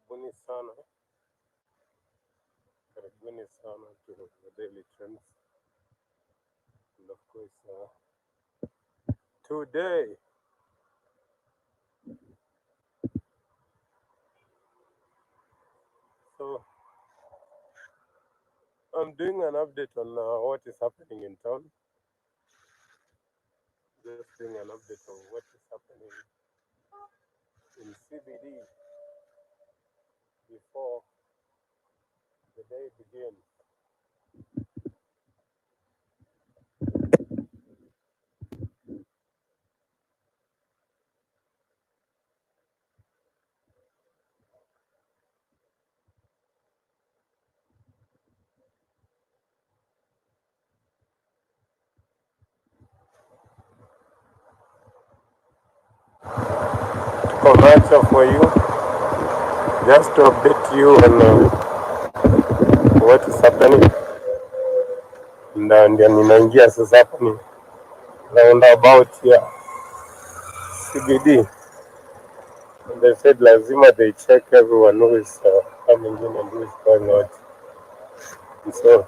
Karibuni sana to the Daily Trends, and of course today so I'm doing an update on what is happening in town. Just doing an update on what is happening in CBD before the day begins. Commercial for you, just to update you on what is happening. Ndio ninaingia sasa hapa ni roundabout here CBD. And they said lazima they check everyone who is coming in and who is going out. And so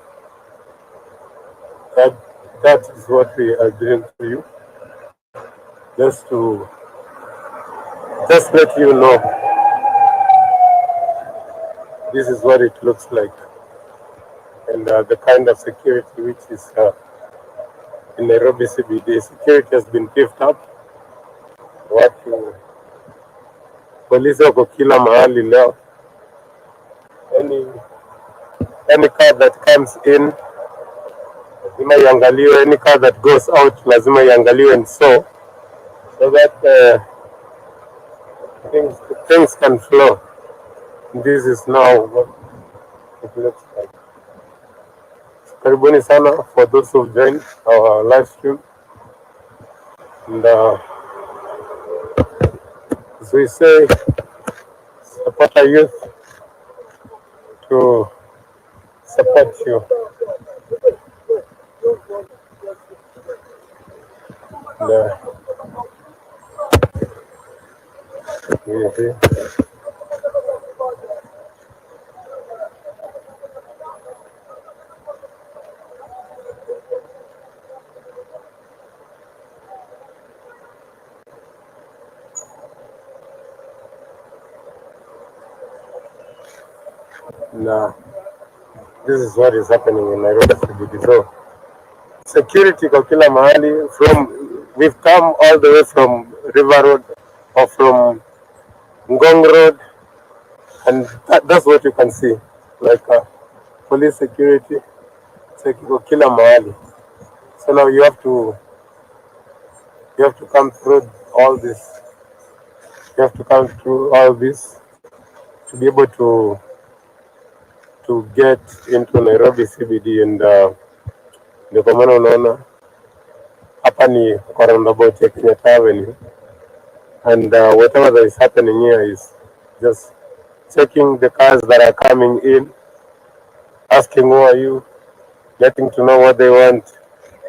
that is what we are doing to you, just let you know this is what it looks like, and the kind of security which is in Nairobi CBD. Security has been beefed up. Watu polisi wako kila mahali leo. Any car that comes in lazima iangaliwe, any car that goes out lazima iangaliwe, and so that things can flow. This is now what it looks like. Karibuni sana for those who joined our live stream, and as we say, support our youth to support you. Now, this is what is happening in Nairobi CBD. So, security kwa kila mahali. We've come all the way from River Road or from Ngong Road, and that's what you can see, like police security. Kwa kila mahali. So now you have to come through all this. You have to come through all this to be able to get into Nairobi CBD, and ndio kwa maana unaona hapa ni kwa roundabout ya Kenyatta Avenue, and whatever that is happening here is just checking the cars that are coming in, asking who are you, getting to know what they want,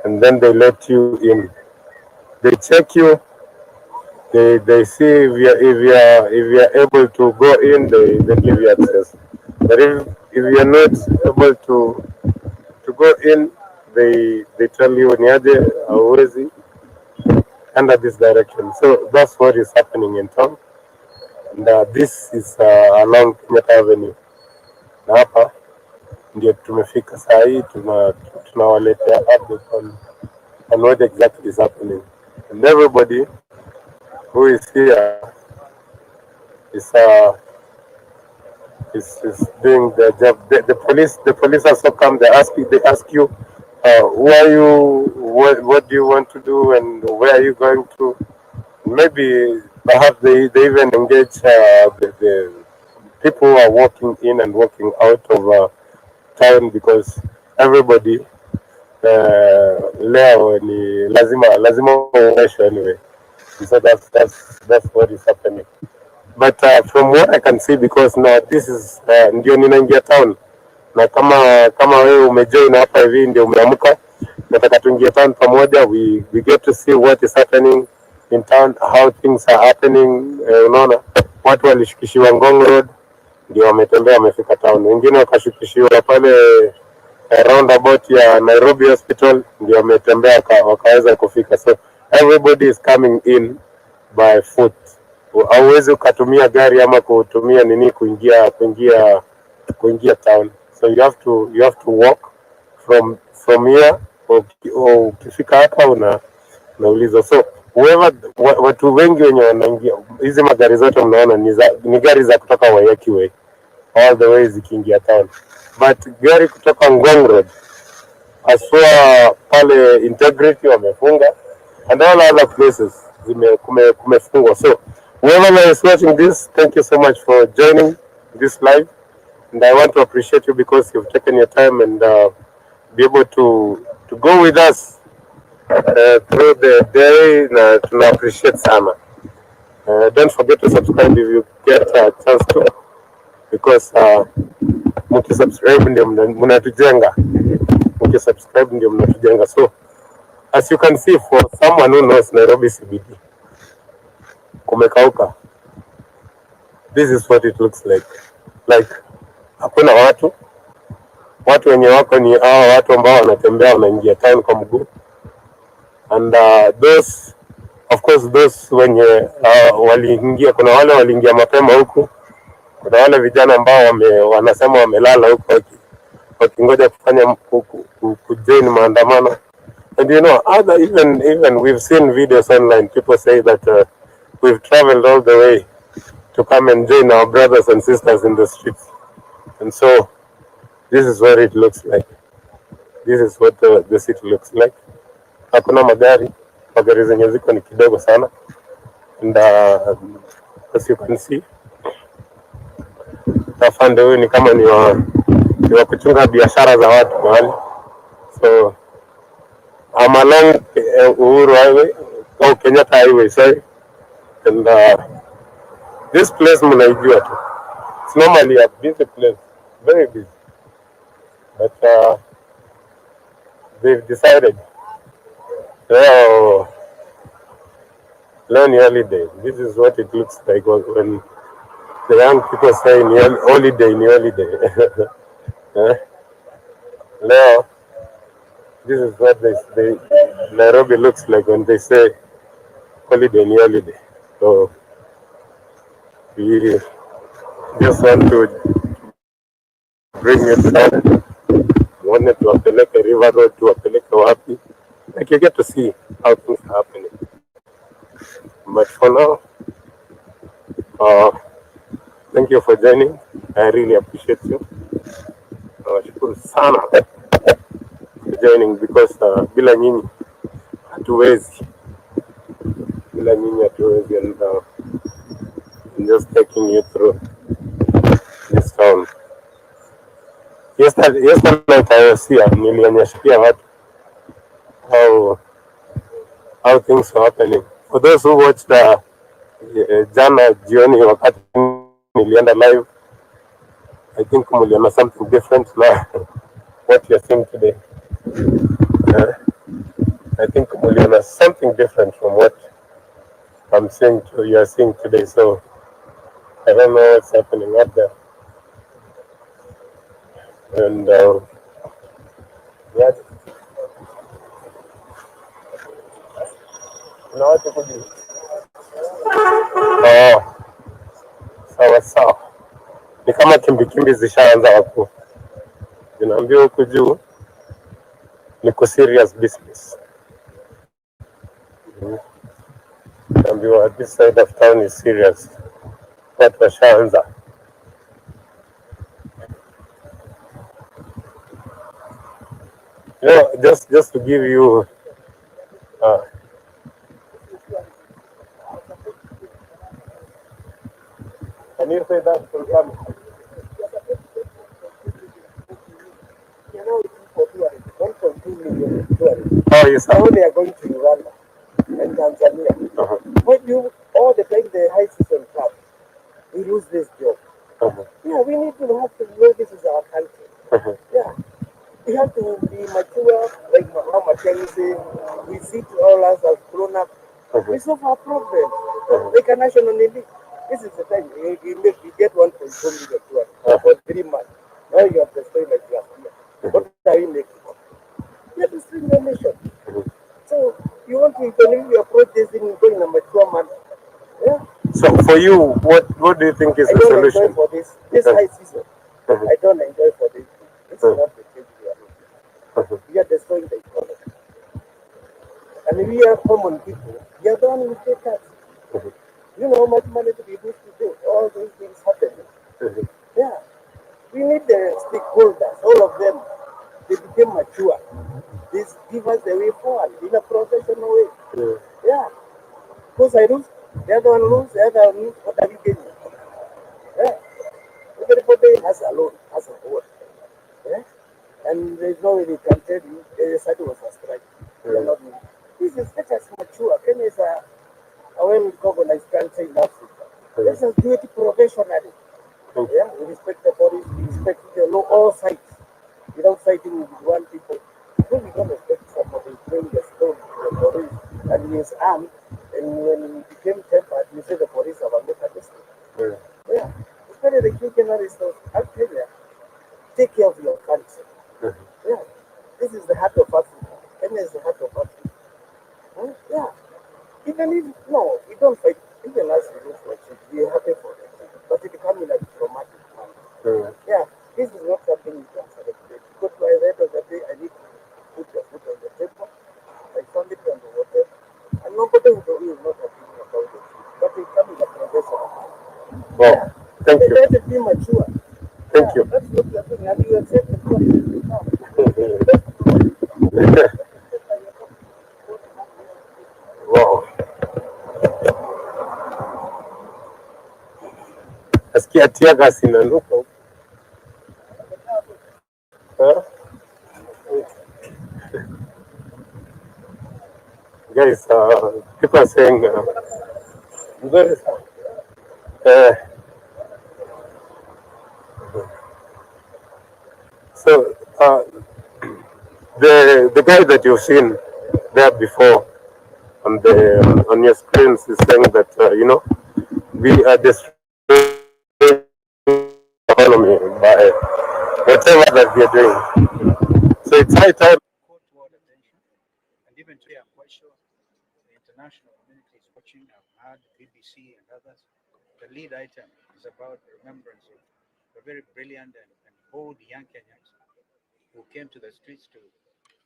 and then they let you in. They check you. They see if you are able to go in, they give you access. But if you are not able to go in, they tell you niaje hauwezi under this direction. So that's what is happening in town, and this is along Kenyatta Avenue. Na hapa ndio tumefika saa hii, tunawaletea update on what exactly is happening, and everybody who is here is doing the job. The police also come. They ask you, who are you? What do you want to do, and where are you going to? Maybe perhaps they even engage the people who are walking in and walking out of town, because everybody leo ni lazima uonyeshwe anyway. So that's what is happening. But from what I can see, because now this is ndio ninaingia town, na kama wewe umejoin hapa hivi ndio umeamka, nataka tuingie town pamoja. We get to see what is happening in town, how things are happening. Unaona watu walishikishiwa Ngong Road, ndio wametembea wamefika town. Wengine wakashukishiwa pale roundabout ya Nairobi Hospital, ndio wametembea wakaweza kufika. So everybody is coming in by foot. Hauwezi ukatumia gari ama kutumia nini kuingia town. So you have to walk from here. Ukifika hapa unauliza. So watu wengi wenye wanaingia hizi magari zote mnaona ni gari za kutoka Waiyaki Way all the way zikiingia town, but gari kutoka Ngong Road aswa pale Integrity wamefunga, and all other places kumefungwa. So whoever is watching this, thank you so much for joining this live, and I want to appreciate you because you've taken your time and be able to go with us through the day. Na tuna appreciate sana. Don't forget to subscribe if you get a chance to, because mkisubscribe ndio mnatujenga. Mkisubscribe ndio mnatujenga. So as you can see, for someone who knows Nairobi CBD, kumekauka. This is what it looks like. Like hakuna watu wenye wako ni watu ambao wanatembea wanaingia town kwa mguu, and those wenye waliingia, kuna wale waliingia mapema huku, kuna wale vijana ambao wanasema wamelala huko wakingoja kufanya kujoin maandamano. And you know, even we've seen videos online, people say that we've traveled all the way to come and join our brothers and sisters in the streets. And so this is what it looks like. This is what the city looks like. Hakuna magari zenye ziko ni kidogo sana, and as you can see, afande huyu ni kama ni wa kuchunga biashara za watu mahali. So I'm along Uhuru Highway au Kenyatta Highway, sorry, and this place mnaijua tu. It's normally a busy place, very busy, but they've decided learn holiday. This is what it looks like when the young people say holiday. Now, this is what Nairobi looks like when they say holiday. So we just want to bring you down. We wanted to apeleke River Road, to apeleke wapi. Like you get to see how things are happening. But for now, thank you for joining. I really appreciate you. Nawashukuru sana for joining, because bila nyinyi hatuwezi. And I'm just taking you through this town. Yesterday night I was here, nilionyesha watu how things are happening. For those who watched jana jioni wakati nilienda live, I think muliona something different na what you're seeing today. I think muliona something different from what you are seeing today. So I don't know what's happening out there. And yeah. Sawa. Ni kama kimbi zishaanza hapo. Ninaambiwa huku juu niko serious business. Ninaambiwa this side of town is serious. Watu washaanza. You know, just to give you can you say that for come? You know, for 1.2 million tourists. Oh, yes. How they are going to Uganda and Tanzania. When you all the time the high season comes, we lose this job. Yeah, we need to have to know this is our country. Yeah. We have to be mature, like how Matiang'i say, we see to all us as grown up. We solve our problems. Like a national elite. This is the time you get 1.4 million tourists. for you, what do you think is the solution? Enjoy for this high season. I don't enjoy for this. It's not the change we are looking. We are destroying the economy. And we are common people. We are the one who pay tax. You know how much money to be used to do. All these things happen. Yeah. We need the stakeholders, all of them. They became mature. This give us the way forward in a professional way. Yeah. Because I lose, the other one lose, the other one lose. What are we getting? Yeah. Everybody has a loan, has a vote. Yeah. And there's no way they can tell you the side was a strike. This is let us mature. Kenya is a well-recognized country in Africa. Let us do it professionally. Yeah, we respect the police, we respect the law, all sides, without fighting with one people. Because we don't expect somebody throwing the stone to the police and he is armed, and when he became tempered, you say the police have a look at this thing. Yeah, especially the key journalists of Kenya, take care of your country. Yeah, this is the heart of Africa. Kenya is the heart of Africa. Yeah, even if, no, we don't fight, even as we look for it, we are happy for it, but it becomes like traumatic manner. Yeah, this is not something you can celebrate. Because by the end of the day, I need to put your foot on the table, my family on the water, and nobody will not opinion about it. But it comes in a professional manner. Well, Yeah. thank you. Let it be mature. Thank you. That's what we are doing, and you accept the process now. Wow. Nasikia tear gas inanuka. Guys, people are saying, so the guy that you've seen there before on your screens is saying that we are destroying the economy by whatever that we are doing. So it's high time. Court world attention, and even today, I'm quite sure the international community is watching. I've heard BBC and others. The lead item is about the remembrance of the very brilliant and bold young Kenyans who came to the streets to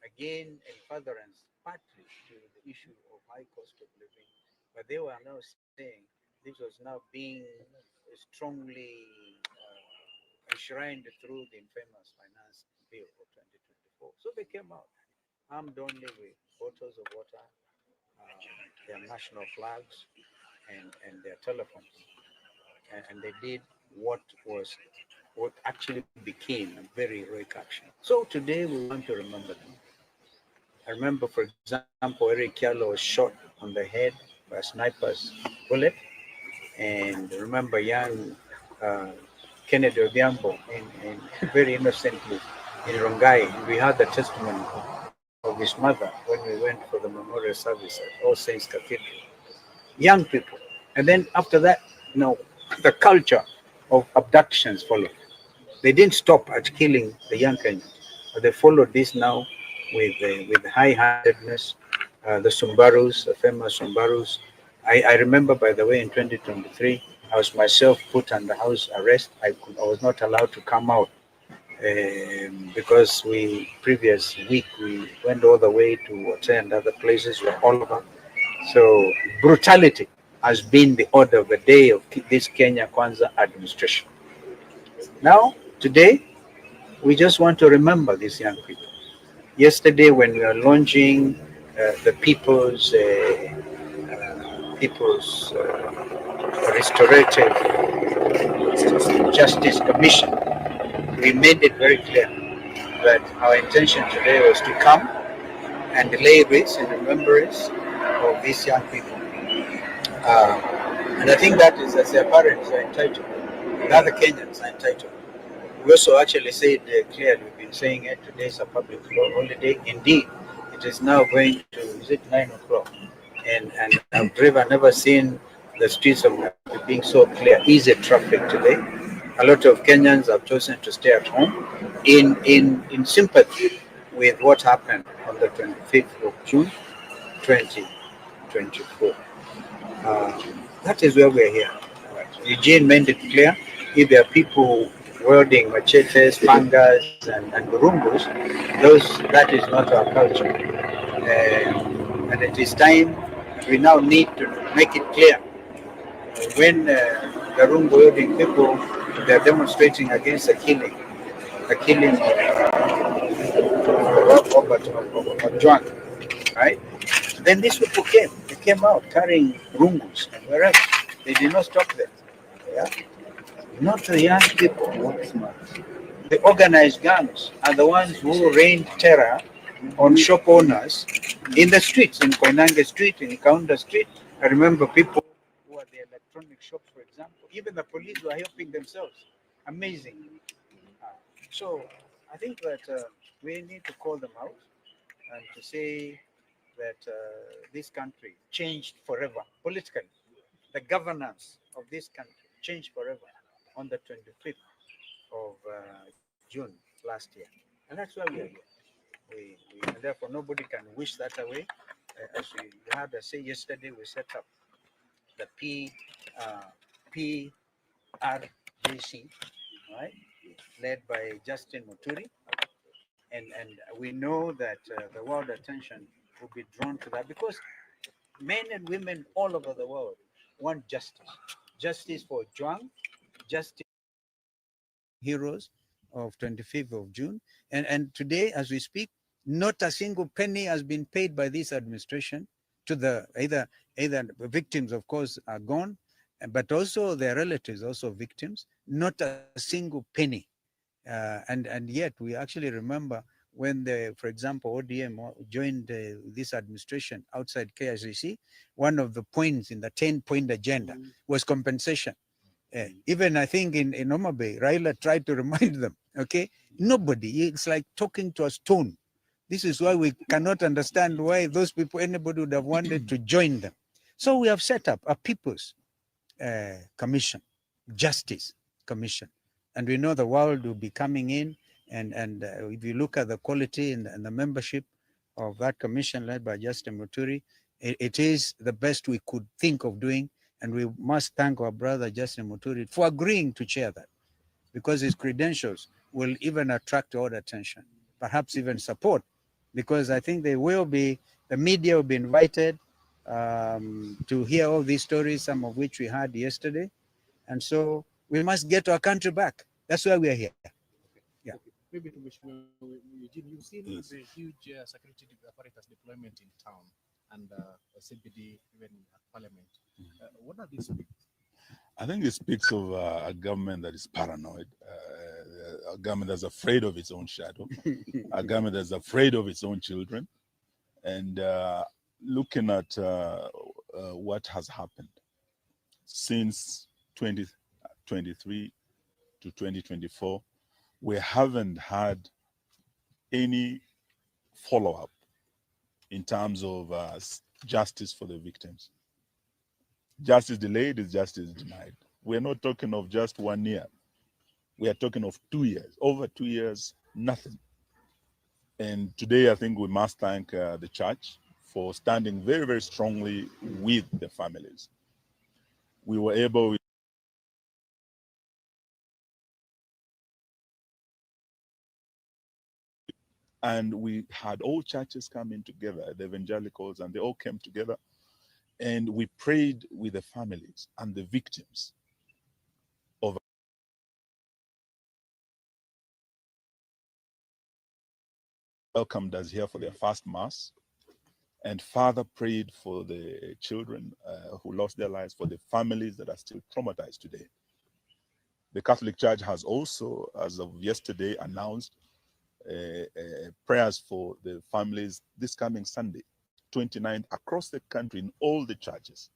again in furtherance partly to the issue of high cost of living, but they were now saying this was now being strongly enshrined through the infamous finance bill of 2024. So they came out armed only with bottles of water, their national flags, and their telephones. And they did what actually became a very heroic action. So today we want to remember them. I remember, for example, Eric Kialo was shot on the head by a sniper's bullet, and remember young Kennedy Odhiambo in very innocently in Rongai. We had the testimony of his mother when we went for the memorial service at All Saints Cathedral. Young people. And then after that, the culture of abductions followed. They didn't stop at killing the young Kenyans, but they followed this now with high-handedness. The Sumbarus, the famous Sumbarus. I remember, by the way, in 2023, I was myself put under house arrest. I was not allowed to come out because previous week we went all the way to attend other places. We're all over. So brutality has been the order of the day of this Kenya Kwanza administration. Now, today, we just want to remember these young people. Yesterday, when we were launching the People's Restorative Justice Commission, we made it very clear that our intention today was to come and lay this in remembrance of these young people. And I think that is, as their parents are entitled, and other Kenyans are entitled. We also actually said clearly, we've been saying it, today is a public holiday. Indeed, it is now going to, is it 9 o'clock? And I've never seen the streets of Nairobi being so clear. Easy traffic today. A lot of Kenyans have chosen to stay at home in sympathy with what happened on the 25th of June, 2024. that is where we're here. Eugene made it clear, if there are people wielding machetes, pangas, and burungus, that is not our culture. And it is time we now need to make it clear when the Rungu wielding people, they're demonstrating against the killing of Robert of John, right? Then these people came. They came out carrying rungus, whereas they did not stop them. Yeah? Not the young people. The organized gangs are the ones who rained terror on shop owners in the streets, in Koinange Street, in Kaunda Street. I remember people who are the electronic shops, for example. Even the police were helping themselves. Amazing. Uh, So I think that we need to call them out and to say that this country changed forever politically. The governance of this country changed forever on the 25th of June last year. And that's why we are here. And therefore, nobody can wish that away. As you heard us say yesterday, we set up the PRGC, right, led by Justin Muturi. And we know that the world attention will be drawn to that because men and women all over the world want justice. Justice for Juang, justice heroes of 25th of June. And today, as we speak, not a single penny has been paid by this administration to the either victims, of course, are gone, but also their relatives, also victims, not a single penny. And yet we actually remember when for example, ODM joined this administration outside KICC, one of the points in the 10-point agenda was compensation. Even I think in Homa Bay, Raila tried to remind them, okay, nobody, it's like talking to a stone. This is why we cannot understand why those people, anybody would have wanted to join them. So we have set up a people's commission, justice commission. And we know the world will be coming in. And if you look at the quality and the membership of that commission led by Justin Muturi, it is the best we could think of doing. And we must thank our brother Justin Muturi for agreeing to chair that, because his credentials will even attract all attention, perhaps even support, because I think the media will be invited to hear all these stories, some of which we heard yesterday. And so we must get our country back. That's why we are here. Yeah. Maybe to Mheshimiwa Eugene, you've seen the huge security apparatus deployment in town and CBD, even at Parliament. What does this speak? I think it speaks of a government that is paranoid, a government that's afraid of its own shadow, a government that's afraid of its own children. And looking at what has happened since 2023 to 2024, we haven't had any follow-up in terms of justice for the victims. Justice delayed is justice denied. We're not talking of just 1 year. We are talking of 2 years. Over 2 years, nothing. And today, I think we must thank the church for standing very, very strongly with the families. We were able and we had all churches coming together, the evangelicals, and they all came together. And we prayed with the families and the victims of welcomed us here for their first mass. And Father prayed for the children who lost their lives, for the families that are still traumatized today. The Catholic Church has also, as of yesterday, announced prayers for the families this coming Sunday, 29th, across the country in all the churches.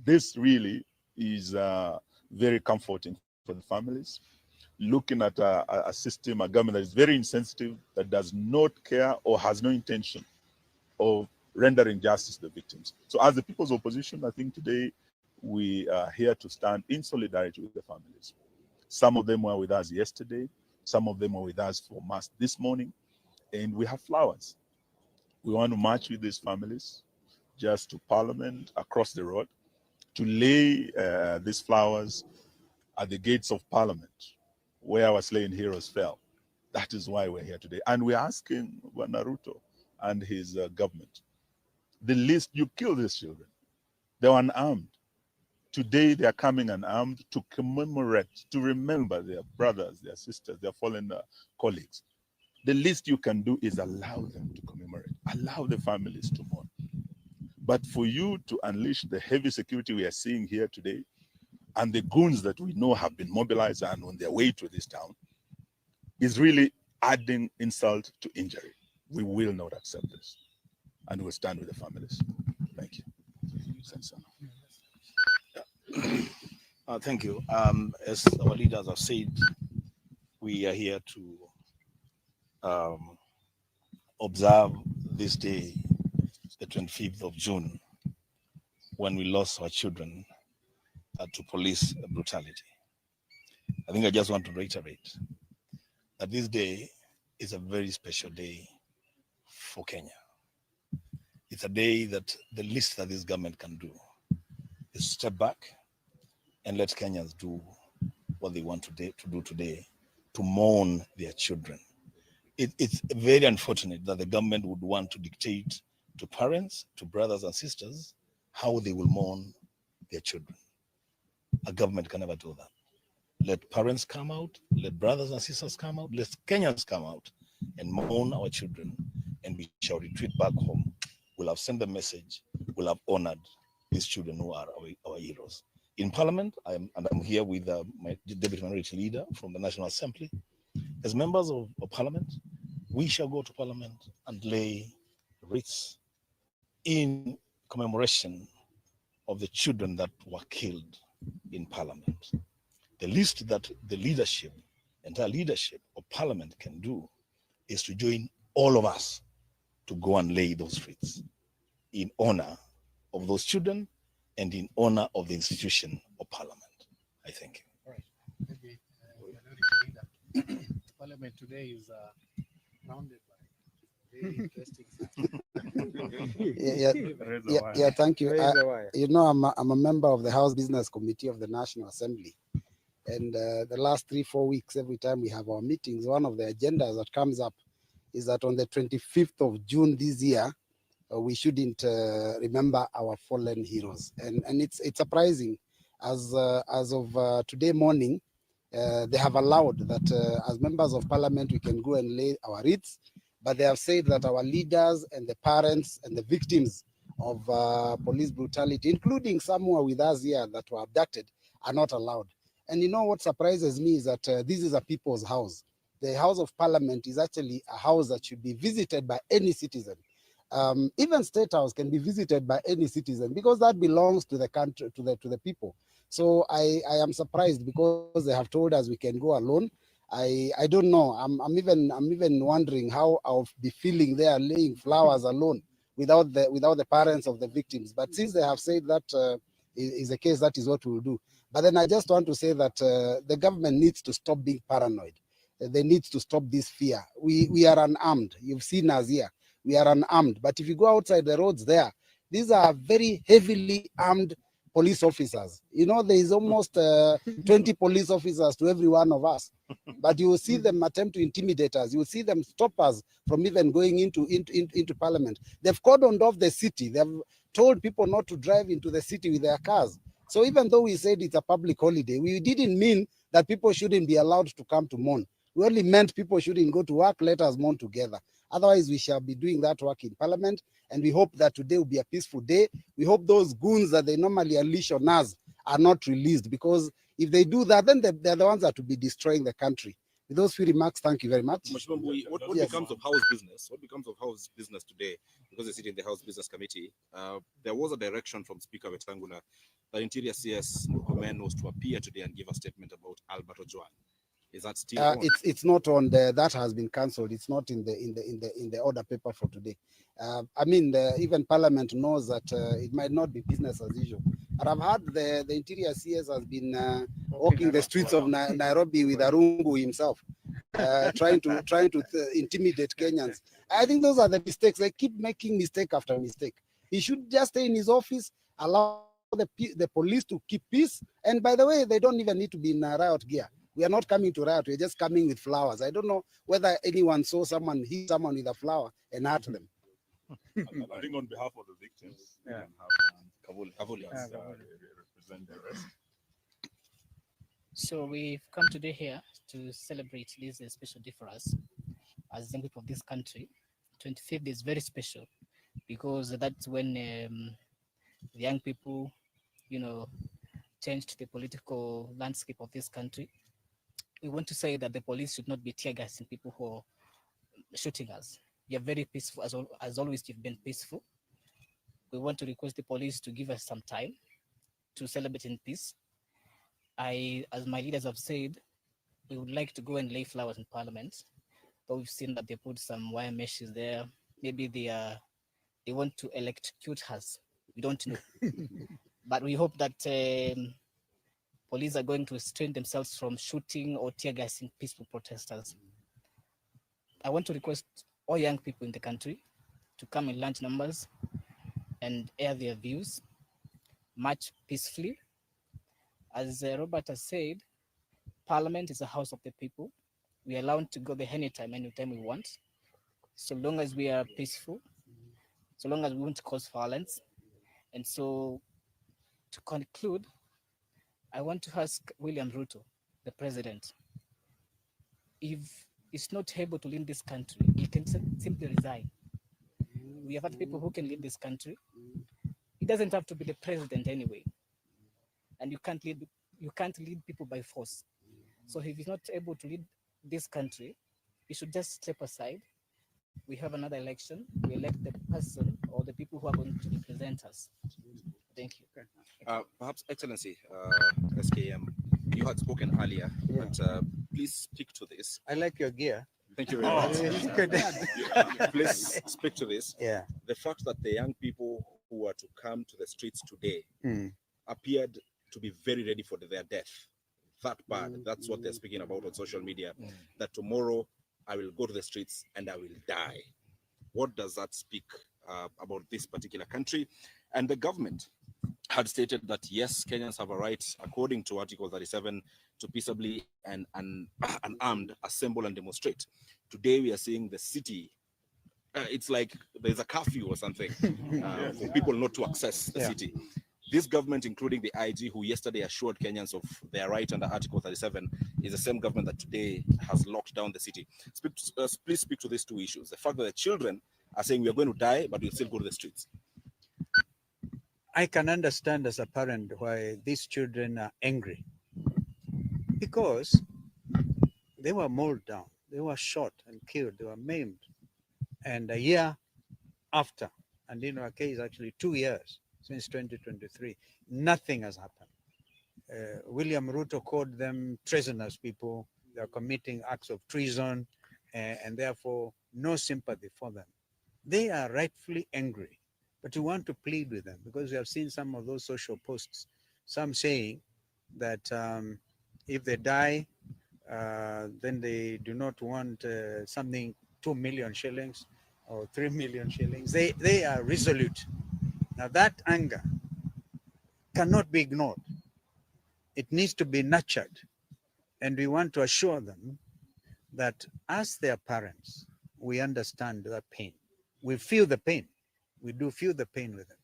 This really is very comforting for the families. Looking at a system, a government that is very insensitive, that does not care or has no intention of rendering justice to the victims. So as the People's Opposition, I think today we are here to stand in solidarity with the families. Some of them were with us yesterday. Some of them were with us for Mass this morning. And we have flowers. We want to march with these families just to Parliament across the road to lay these flowers at the gates of Parliament, where our slain heroes fell. That is why we're here today. And we're asking Naruto and his government, the least, you kill these children. They were unarmed. Today they are coming unarmed to commemorate, to remember their brothers, their sisters, their fallen colleagues. The least you can do is allow them to commemorate, allow the families to mourn. But for you to unleash the heavy security we are seeing here today, and the goons that we know have been mobilized and on their way to this town, is really adding insult to injury. We will not accept this, and we'll stand with the families. Thank you. Thank you. As our leaders have said, we are here to observe this day, the 25th of June, when we lost our children to police brutality. I think I just want to reiterate that this day is a very special day for Kenya. It's a day that the least that this government can do is step back and let Kenyans do what they want to do today, to mourn their children. It's very unfortunate that the government would want to dictate to parents, to brothers and sisters, how they will mourn their children. A government can never do that. Let parents come out, let brothers and sisters come out, let Kenyans come out and mourn our children, and we shall retreat back home. We'll have sent the message, we'll have honored these children who are our heroes. In Parliament, I'm here with my Deputy Minority Leader from the National Assembly. As members of Parliament, we shall go to Parliament and lay wreaths in commemoration of the children that were killed in Parliament. The least that the leadership, entire leadership of Parliament can do is to join all of us to go and lay those wreaths in honor of those children and in honor of the institution of Parliament. I thank you. All right. Maybe Parliament today is rounded by very interesting. Thank you. You know, I'm a member of the House Business Committee of the National Assembly. And the last 3-4 weeks, every time we have our meetings, one of the agendas that comes up is that on the 25th of June this year, we shouldn't remember our fallen heroes. And it's surprising, as of today morning, they have allowed that as members of Parliament, we can go and lay our wreaths, but they have said that our leaders and the parents and the victims of police brutality, including some who are with us here that were abducted, are not allowed. And you know what surprises me is that this is a people's house. The House of Parliament is actually a house that should be visited by any citizen. Even State House can be visited by any citizen because that belongs to the country, to the people. So I am surprised because they have told us we can go alone. I don't know. I'm even wondering how I'll be feeling there laying flowers alone without the parents of the victims. But since they have said that is the case, that is what we'll do. But then I just want to say that the government needs to stop being paranoid. They need to stop this fear. We are unarmed. You've seen us here. We are unarmed. But if you go outside the roads there, these are very heavily armed police officers. You know, there is almost 20 police officers to every one of us. But you will see them attempt to intimidate us. You will see them stop us from even going into Parliament. They've cordoned off the city. They've told people not to drive into the city with their cars. So even though we said it's a public holiday, we didn't mean that people shouldn't be allowed to come to mourn. We only meant people shouldn't go to work, let us mourn together. Otherwise, we shall be doing that work in Parliament, and we hope that today will be a peaceful day. We hope those goons that they normally unleash on us are not released, because if they do that, then they're the ones that will be destroying the country. With those few remarks, thank you very much. What becomes of House business? What becomes of House business today? Because they sit in the House Business Committee. There was a direction from Speaker Wetangula that Interior CS Murkomen was to appear today and give a statement about Albert Ojwang. Is that still on? It's not on the, that has been cancelled. It's not in the order paper for today. I mean, even Parliament knows that it might not be business as usual. But I've heard the Interior CS has been walking the streets of Nairobi with Arungu himself, trying to intimidate Kenyans. I think those are the mistakes. They keep making mistake after mistake. He should just stay in his office, allow the police to keep peace. And by the way, they don't even need to be in riot gear. We are not coming to riot. We're just coming with flowers. I don't know whether anyone saw someone hit someone with a flower and hurt them. I think on behalf of the victims, we can have Kavuli represent the rest. So we've come today here to celebrate this special day for us as young people of this country. 25th is very special because that's when the young people, changed the political landscape of this country. We want to say that the police should not be tear gassing people who are shooting us. You're very peaceful, as always, you've been peaceful. We want to request the police to give us some time to celebrate in peace. As my leaders have said, we would like to go and lay flowers in Parliament, but we've seen that they put some wire meshes there. Maybe they want to electrocute us. We don't know. But we hope that police are going to restrain themselves from shooting or tear gassing peaceful protesters. I want to request all young people in the country to come in large numbers and air their views, march peacefully. As Robert has said, Parliament is a house of the people. We are allowed to go there anytime we want, so long as we are peaceful, so long as we won't cause violence. And so, to conclude, I want to ask William Ruto, the president, if he's not able to lead this country, he can simply resign. We have other people who can lead this country. He doesn't have to be the president anyway. And you can't lead people by force. So if he's not able to lead this country, he should just step aside. We have another election. We elect the person or the people who are going to represent us. Thank you. Perhaps, Excellency, SKM, you had spoken earlier, but please speak to this. I like your gear. Thank you very much. Please speak to this. Yeah. The fact that the young people who are to come to the streets today appeared to be very ready for their death. That bad. That's what they're speaking about on social media. That tomorrow I will go to the streets and I will die. What does that speak about this particular country? And the government had stated that yes, Kenyans have a right, according to Article 37, to peaceably and unarmed assemble and demonstrate. Today we are seeing the city. It's like there's a curfew or something for people not to access the city. This government, including the IG, who yesterday assured Kenyans of their right under Article 37, is the same government that today has locked down the city. Please speak to these two issues. The fact that the children are saying we are going to die, but we'll still go to the streets. I can understand as a parent why these children are angry. Because they were mowed down, they were shot and killed, they were maimed. And a year after, and in our case, actually 2 years, since 2023, nothing has happened. William Ruto called them treasonous people. They are committing acts of treason and therefore no sympathy for them. They are rightfully angry, but we want to plead with them because we have seen some of those social posts, some saying that if they die, then they do not want something 2 million shillings or 3 million shillings. They are resolute. Now that anger cannot be ignored. It needs to be nurtured. And we want to assure them that as their parents, we understand their pain. We feel the pain. We do feel the pain with them.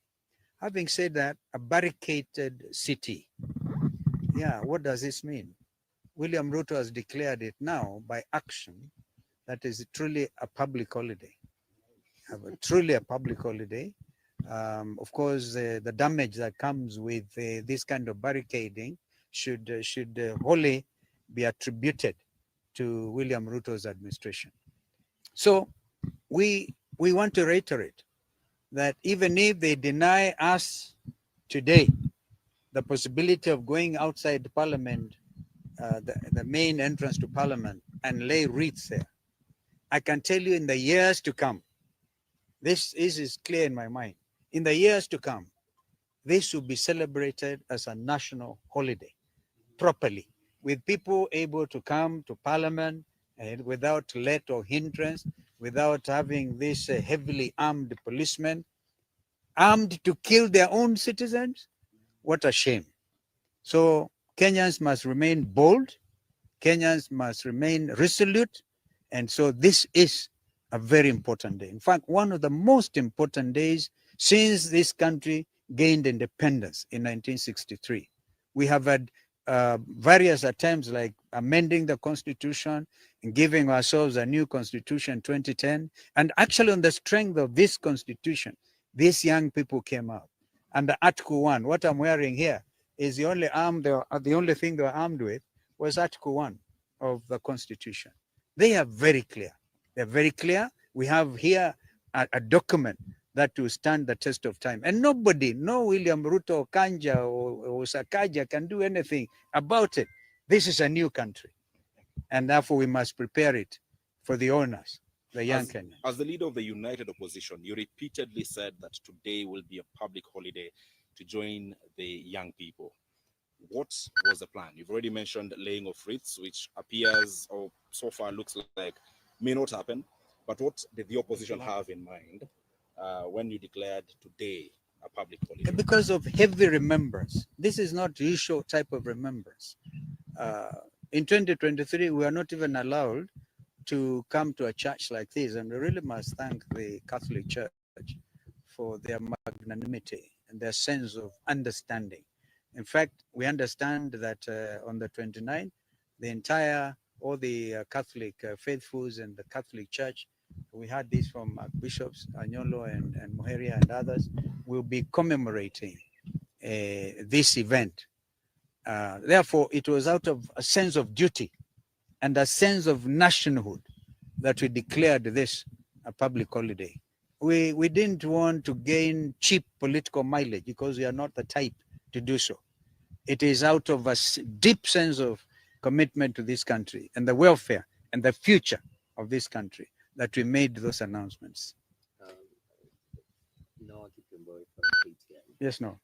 Having said that, a barricaded city. Yeah, what does this mean? William Ruto has declared it now by action that is truly a public holiday. Truly a public holiday. Of course, the damage that comes with this kind of barricading should wholly be attributed to William Ruto's administration. So we want to reiterate that even if they deny us today the possibility of going outside the Parliament, the main entrance to Parliament, and lay wreaths there, I can tell you in the years to come, this is clear in my mind. In the years to come, this will be celebrated as a national holiday, properly, with people able to come to Parliament and without let or hindrance, without having this heavily armed policemen, armed to kill their own citizens. What a shame. So Kenyans must remain bold. Kenyans must remain resolute. And so this is a very important day. In fact, one of the most important days since this country gained independence in 1963. We have had various attempts like amending the constitution and giving ourselves a new constitution in 2010. And actually on the strength of this constitution, these young people came out. Under Article 1, what I'm wearing here is the only thing they were armed with was Article 1 of the constitution. They are very clear. They're very clear. We have here a document that will stand the test of time. And nobody, no William Ruto, Kanja, or Sakaja can do anything about it. This is a new country. And therefore we must prepare it for the owners, the young Kenyans. As the leader of the united opposition, you repeatedly said that today will be a public holiday to join the young people. What was the plan? You've already mentioned laying of wreaths, which appears or so far looks like may not happen. But what did the opposition have in mind when you declared today a public holiday? Because of heavy remembrance. This is not usual type of remembrance. In 2023, we are not even allowed to come to a church like this. And we really must thank the Catholic Church for their magnanimity and their sense of understanding. In fact, we understand that on the 29th, all the Catholic faithfuls and the Catholic Church, we had this from Bishops Anyolo and Muheria and others, will be commemorating this event. Therefore, it was out of a sense of duty and a sense of nationhood that we declared this a public holiday. We didn't want to gain cheap political mileage because we are not the type to do so. It is out of a deep sense of commitment to this country and the welfare and the future of this country that we made those announcements. Noah Kipimboy from KTN. Yes, no.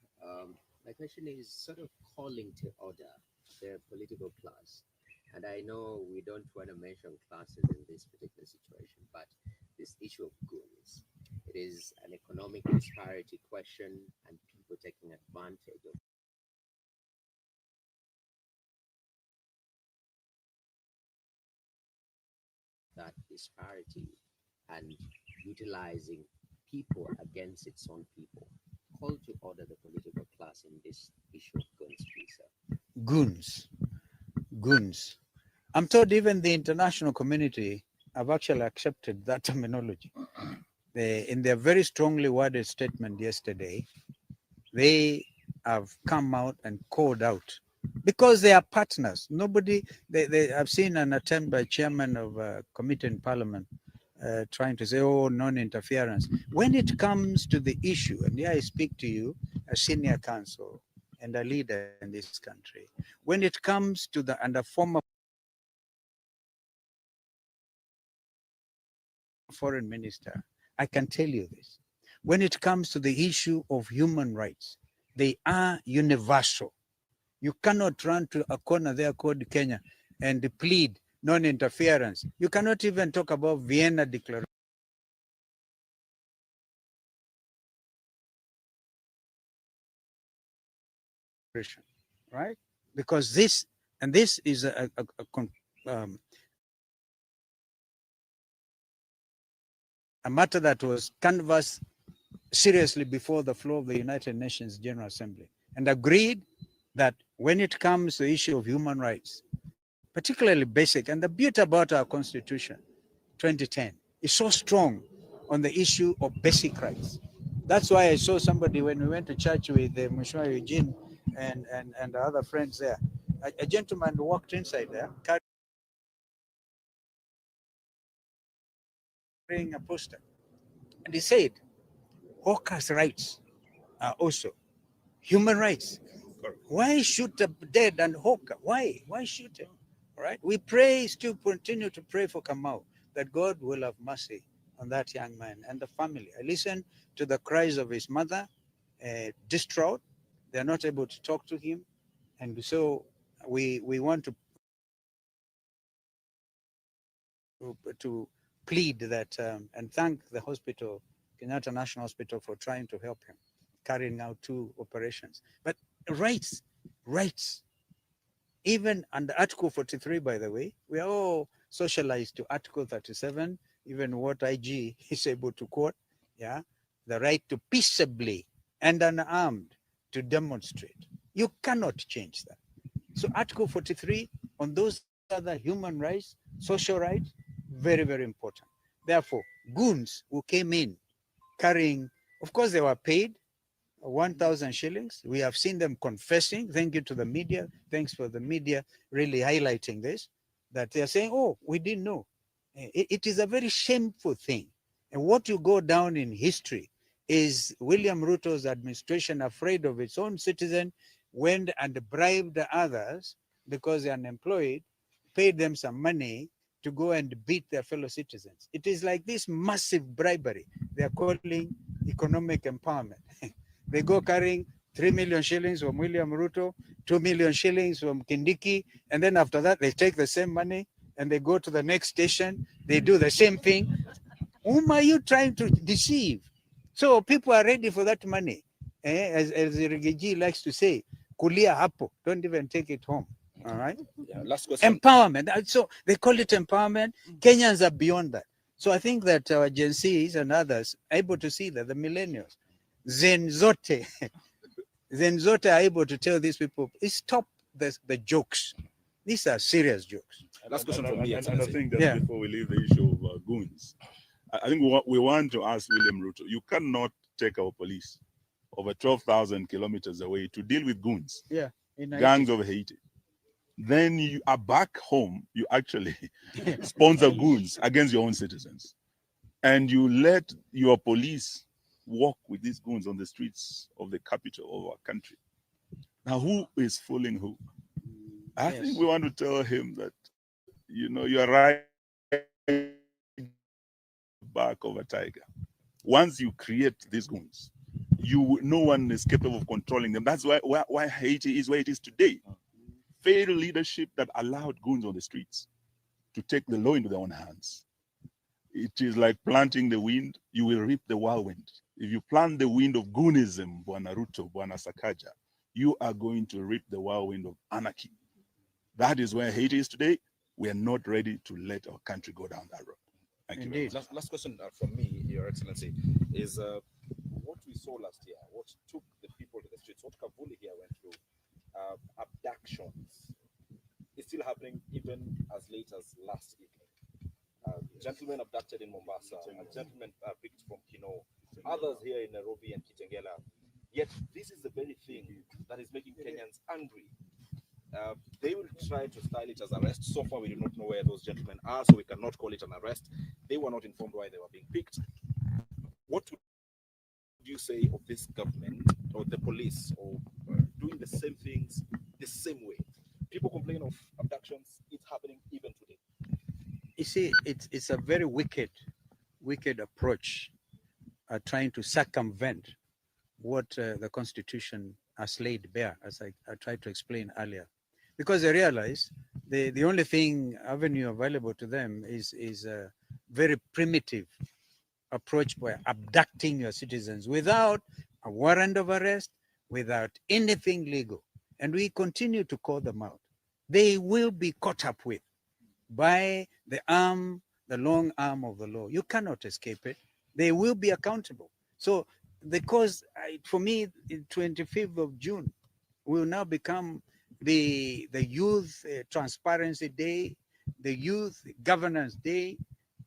My question is sort of calling to order the political class. And I know we don't want to mention classes in this particular situation, but this issue of goons, it is an economic disparity question and people taking advantage of that disparity and utilizing people against its own people. Call to order the political class in this issue of goons, please, sir. Goons. Goons. I'm told even the international community have actually accepted that terminology. In their very strongly worded statement yesterday, they have come out and called out because they are partners. Nobody, they have seen an attempt by chairman of a committee in parliament trying to say, oh, non-interference. When it comes to the issue, and here I speak to you, a senior counsel and a leader in this country, when it comes to the, and a former foreign minister, I can tell you this. When it comes to the issue of human rights, they are universal. You cannot run to a corner there called Kenya and plead non-interference. You cannot even talk about Vienna Declaration. Right? Because this, and this is a matter that was canvassed seriously before the floor of the United Nations General Assembly and agreed that when it comes to the issue of human rights, particularly basic, and the beauty about our Constitution, 2010, is so strong on the issue of basic rights. That's why I saw somebody when we went to church with Mheshimiwa Eugene and the other friends there, a gentleman walked inside there carrying a poster, and he said, hawkers' rights are also human rights. Why shoot a dead and hawker? Why shoot him? All right. We pray, still continue to pray for Kamau, that God will have mercy on that young man and the family. I listened to the cries of his mother, distraught. They're not able to talk to him. And so we want to plead that and thank the hospital, Kenyatta National Hospital, for trying to help him, carrying out 2 operations. But rights, rights. Even under Article 43, by the way, we are all socialized to Article 37, even what IG is able to quote, yeah, the right to peaceably and unarmed to demonstrate. You cannot change that. So Article 43 on those other human rights, social rights, very, very important. Therefore, goons who came in carrying, of course, they were paid 1,000 shillings. We have seen them confessing. Thank you to the media. Thanks for the media really highlighting this, that they are saying, oh, we didn't know. It is a very shameful thing. And what you go down in history is William Ruto's administration, afraid of its own citizen, went and bribed others because they're unemployed, paid them some money to go and beat their fellow citizens. It is like this massive bribery they're calling economic empowerment. They go carrying 3 million shillings from William Ruto, 2 million shillings from Kindiki, and then after that, they take the same money and they go to the next station, they do the same thing. Whom are you trying to deceive? So people are ready for that money. As Rigiji likes to say, kulia hapo, don't even take it home. All right? Yeah, last question. Empowerment. So they call it empowerment. Kenyans are beyond that. So I think that our Gen Zs and others are able to see that the millennials, Zenzote are able to tell these people, stop the jokes. These are serious jokes. Last question from me. And I think that before we leave the issue of goons, I think we want to ask William Ruto, you cannot take our police over 12,000 kilometers away to deal with goons, gangs of Haiti. Then you are back home, you actually sponsor goons against your own citizens. And you let your police walk with these goons on the streets of the capital of our country. Now, who is fooling who? I think we want to tell him that, you know, you're right back of a tiger. Once you create these goons, no one is capable of controlling them. That's why Haiti is where it is today. Failed leadership that allowed goons on the streets to take the law into their own hands. It is like planting the wind, you will reap the whirlwind. If you plant the wind of goonism, Bwana Ruto, Bwana Sakaja, you are going to reap the whirlwind of anarchy. That is where Haiti is today. We are not ready to let our country go down that road. Thank you very much. Last question from me, Your Excellency, is what we saw last year, what took the people to the streets, what Kavuli here went through, abductions, is still happening even as late as last evening. Gentlemen abducted in Mombasa, a gentleman picked from Kino, others here in Nairobi and Kitengela. Yet this is the very thing that is making Kenyans angry. They will try to style it as arrest. So far, we do not know where those gentlemen are, so we cannot call it an arrest. They were not informed why they were being picked. What would you say of this government or the police or doing the same things the same way? People complain of abductions. It's happening even today. You see, it's a very wicked approach, trying to circumvent what the Constitution has laid bare, as I tried to explain earlier. Because they realize the only avenue available to them is a very primitive approach by abducting your citizens without a warrant of arrest, without anything legal. And we continue to call them out. They will be caught up with by the long arm of the law. You cannot escape it. They will be accountable. So because for me, 25th of June will now become the Youth Transparency Day, the Youth Governance Day,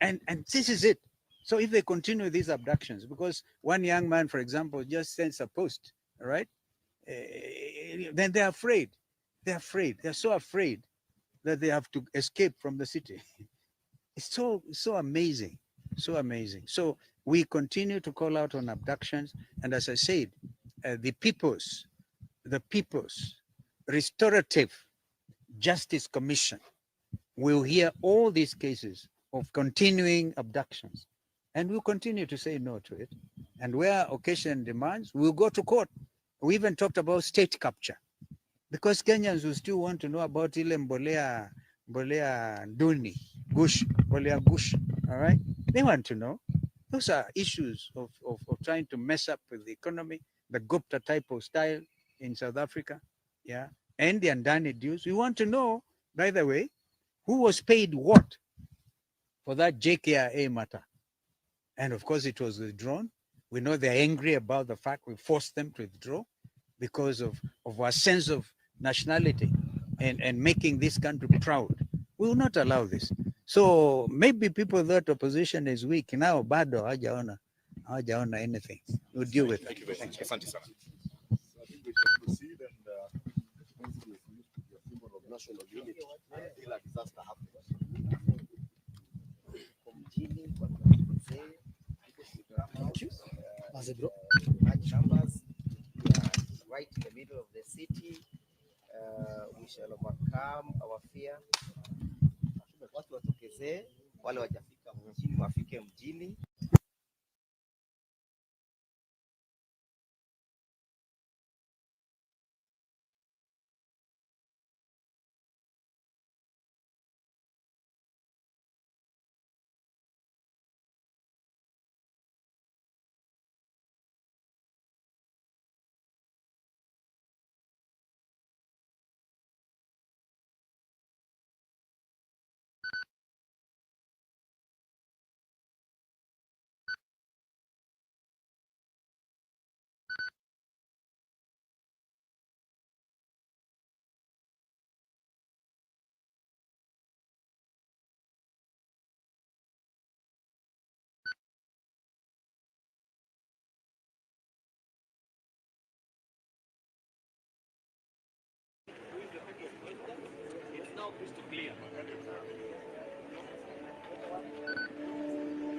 and this is it. So if they continue these abductions, because one young man, for example, just sends a post, all right, then they're afraid. They're afraid. They're so afraid that they have to escape from the city. It's so amazing, so amazing. So we continue to call out on abductions, and as I said, the People's Restorative Justice Commission will hear all these cases of continuing abductions, and we'll continue to say no to it. And where occasion demands, we'll go to court. We even talked about state capture, because Kenyans will still want to know about ile mbolea duni, gush, mbolea gush, all right? They want to know. Those are issues of trying to mess up with the economy, the Gupta type of style, in South Africa, yeah, and the Andani dues. We want to know, by the way, who was paid what for that JKIA matter. And of course, it was withdrawn. We know they're angry about the fact we forced them to withdraw because of our sense of nationality and making this country proud. We will not allow this. So maybe people thought opposition is weak. Now, bado hawajaona anything. We'll deal with it. Thank you very much. Asante sana. I think we shall proceed and once we use your symbol of national unity until a disaster happens. Thank you. Large numbers, right in the middle of the city. We shall overcome our fear. Watu watokezee, wale wajafika mjini wafike mjini.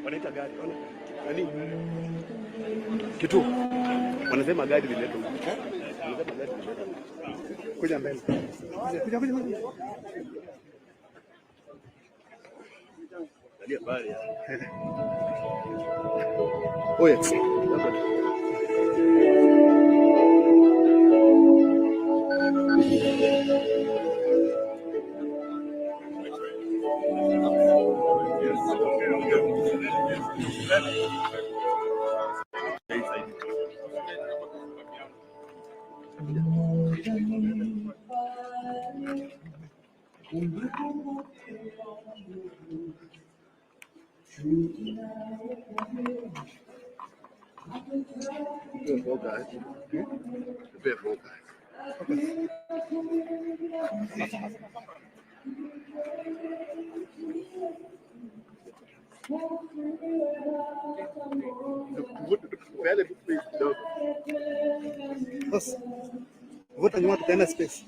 Wanaita gari, nani? Kitu. Wanasema gari liletwe. Wanasema gari liletwe. Kuja mbele. Kuja. Ndio bali. Oh yes. Vuta nyuma tutaenda space.